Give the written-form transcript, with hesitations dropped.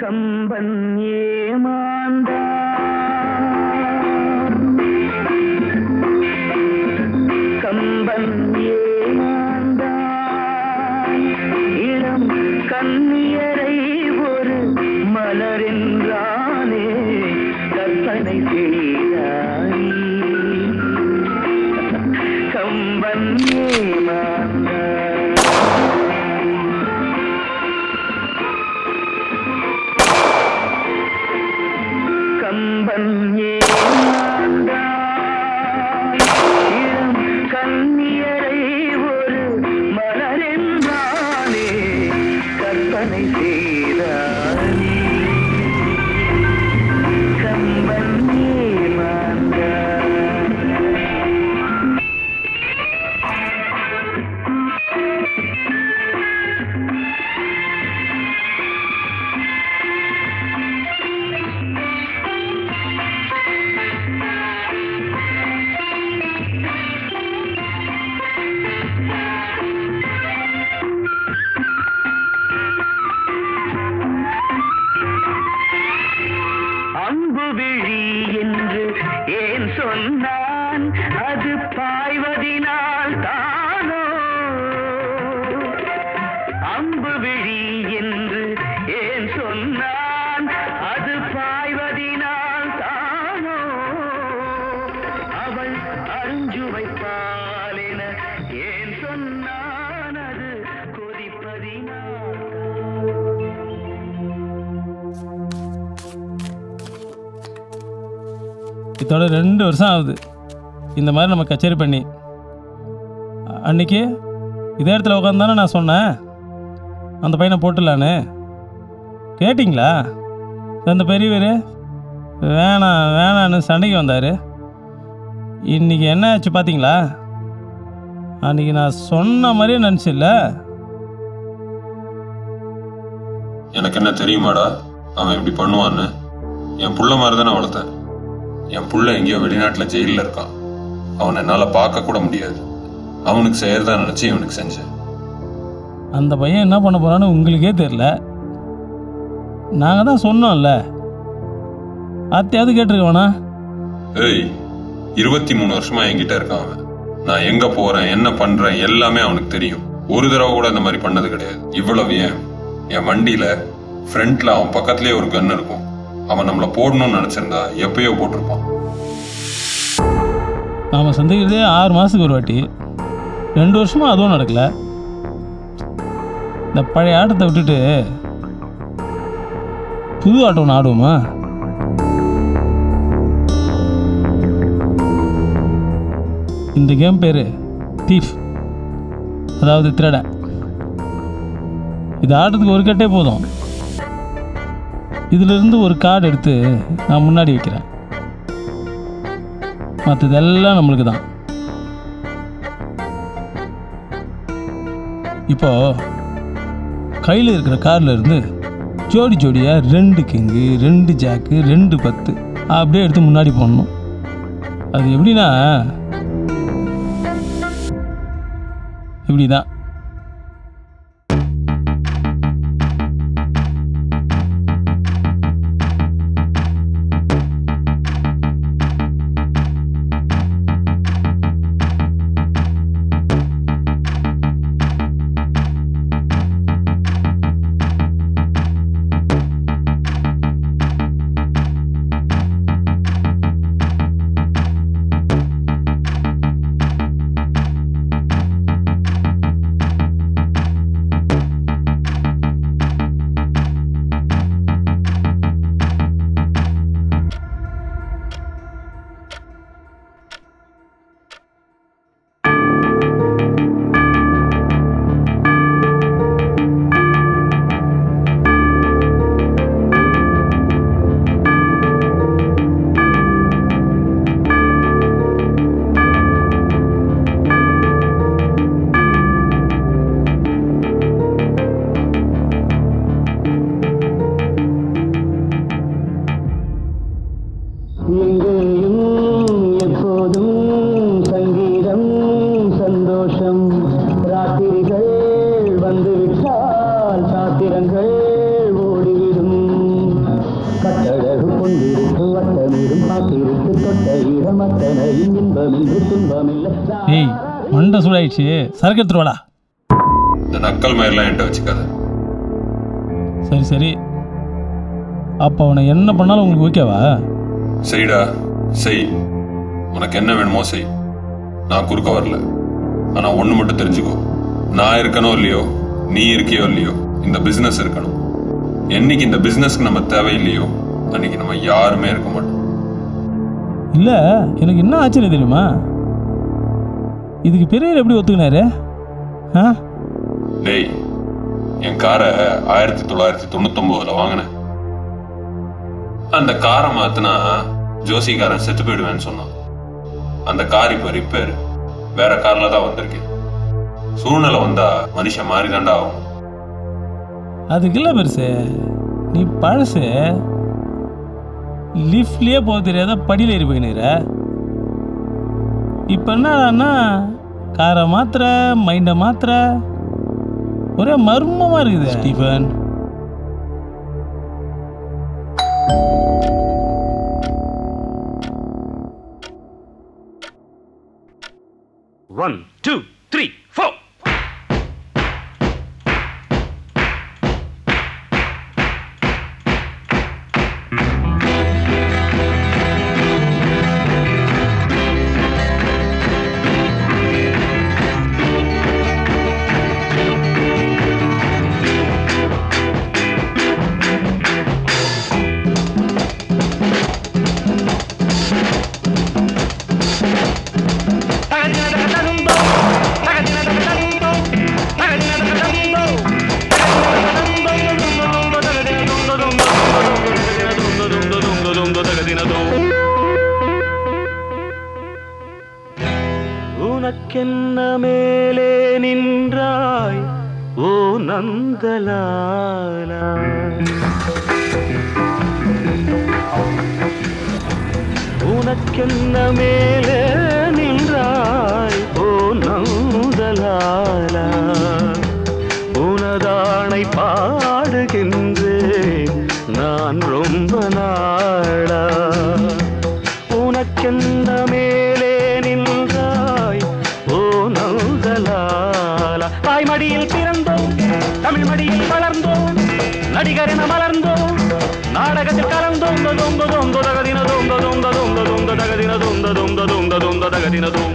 கம்பன் ஏமாந்தான் கம்பன் ஏமாந்தான் இளம் கண்ணியரை ஒரு மலரென்றானே கற்பனை செய்தாய் கம்பன் ஏமாந்தான் கம்பன் ஏமாந்தான் இளம் கண்ணியரை ஒரு மலரென்றானே கற்பனை செய்தானே கம்பன் ஏமாந்தான் அம்பு விழி என்று ஏன் சொன்னான் அது பாய்வதினால் தானோ அம்பு விழி என்று ஏன் சொன்னான் அது பாய்வதினால் தானோ அவள் அருஞ்சுவை பாலென ஏன் சொன்னான் அது கொதிப்பதினால் இதோட 2 வருஷம் ஆகுது இந்த மாதிரி நம்ம கச்சேரி பண்ணி. அன்றைக்கி இதே இடத்துல உட்காந்தானே நான் சொன்னேன் அந்த பையனை போட்டுடலான்னு. கேட்டிங்களா? அந்த பெரியவர் வேணான்னு சண்டைக்கு வந்தார். இன்றைக்கி என்ன ஆச்சு பார்த்தீங்களா? அன்றைக்கி நான் சொன்ன மாதிரியே நினச்சில்ல. எனக்கு என்ன தெரியுமாடா அவன் இப்படி பண்ணுவான்னு? என் புள்ள மாதிரி தானே வளர்த்தேன். என் புள்ள எங்கேயோ வெளிநாட்டில் ஜெயிலில் இருக்கான். அவனை என்னால் பார்க்க கூட முடியாது. அவனுக்கு செய்யறதா நினச்சி இவனுக்கு செஞ்சேன். அந்த பையன் என்ன பண்ண போகிறான்னு உங்களுக்கே தெரில. நாங்கள் தான் சொன்னோம்ல. அத்தையாவது கேட்டிருக்கவனா? ஏய், 23 வருஷமா என்கிட்ட இருக்கான் அவன். நான் எங்கே போகிறேன் என்ன பண்ணுறேன் எல்லாமே அவனுக்கு தெரியும். ஒரு தடவை கூட இந்த மாதிரி பண்ணது கிடையாது. இவ்வளவு ஏன், என் வண்டியில் ஃப்ரண்ட்டில் அவன் பக்கத்துலேயே ஒரு கன் இருக்கும். அவன் நம்மளை போடணும்னு நினச்சிருந்தா எப்பயோ போட்டிருப்பான். நாம் சந்திக்கிறதே 6 மாதத்துக்கு ஒரு வாட்டி. 2 வருஷமாக அதுவும் நடக்கலை. இந்த பழைய ஆட்டத்தை விட்டுட்டு புது ஆட்டம் ஒன்று ஆடுவோமா? இந்த கேம் பேர் தீஃப், அதாவது திருட. இது ஆடுறதுக்கு ஒரு கட்டே போதும். இதிலிருந்து ஒரு கார்டு எடுத்து நான் முன்னாடி வைக்கிறேன். மற்றதெல்லாம் நம்மளுக்கு தான். இப்போ கையில் இருக்கிற கார்டில் இருந்து ஜோடி ஜோடியாக 2 கிங்கு 2 ஜாக்கு 2 10 அப்படியே எடுத்து முன்னாடி போடணும். அது எப்படின்னா இப்படி தான். ஏய் மண்டை சூடாயிடுச்சு, சரக்கு எடுத்துட்டு வாடா. இந்த நக்கல் மாதிரிலாம் என்கிட்ட வச்சுக்காத. சரி சரி, அப்போ அவனை என்ன பண்ணாலும் உங்களுக்கு ஓகேவா? செய்டா, செய். உனக்கு என்ன வேணுமோ செய். நான் குறுக்க வரல. ஆனா ஒண்ணு மட்டும் தெரிஞ்சுக்கோ, நான் இருக்கனோ இல்லையோ, நீ இருக்கியோ இல்லையோ, இந்த பிசினஸ் இருக்கணும். என்னைக்கு இந்த பிசினஸ்க்கு நம்ம தேவையில்லையோ அன்னைக்கு நம்ம யாருமே இருக்க மாட்டோம். இல்லை, எனக்கு என்ன ஆச்சரியம் தெரியுமா, இதுக்கு பெரியவர் எப்படி ஒத்துக்கினாரு? ஆ டேய், என் காரை 1999 வாங்கினேன். அந்த காரை மாத்தினா ஜோசிக்காரன் செத்து போயிடுவேன்னு சொன்னான். அந்த கார் இப்போ ரிப்பேர், வேற கார்ல தான் வந்திருக்கேன். சூழ்நிலை வந்தா மனுஷன் மாறி தாண்டா ஆகும். அதுக்கு இல்லை பெருசு, நீ பழசு லிஃப்ட்லேயே போக தெரியாத படியில் ஏறி போயினுற. இப்போ என்னடான்னா காரை மாத்திர, மைண்டை மாத்திர, ஒரே மர்மமாக இருக்குது Stephen. One, two, three, four. உனக்கென்ன மேலே நின்றாய் ஓ நந்தலாலா, உனக்கென்ன மேலே நின்றாய் ஓ நந்தலாலா, உனதானை பாடுகின்றேன் நான் ரொம்ப நாளா. உனக்கென்ன மேலே நின்றாய் ஓ நந்தலாலா, தாய்மடியில் பிறந்தோம், தமிழ் மடியில் வளர்ந்தோம், நடிகர் என மலர்ந்தோம், நாடகத்தில் கலந்தோம். தகதின தோந்த தோந்த தோந்த தகதின தோந்த தோந்த தோந்த தோந்த தகதின தோந்த.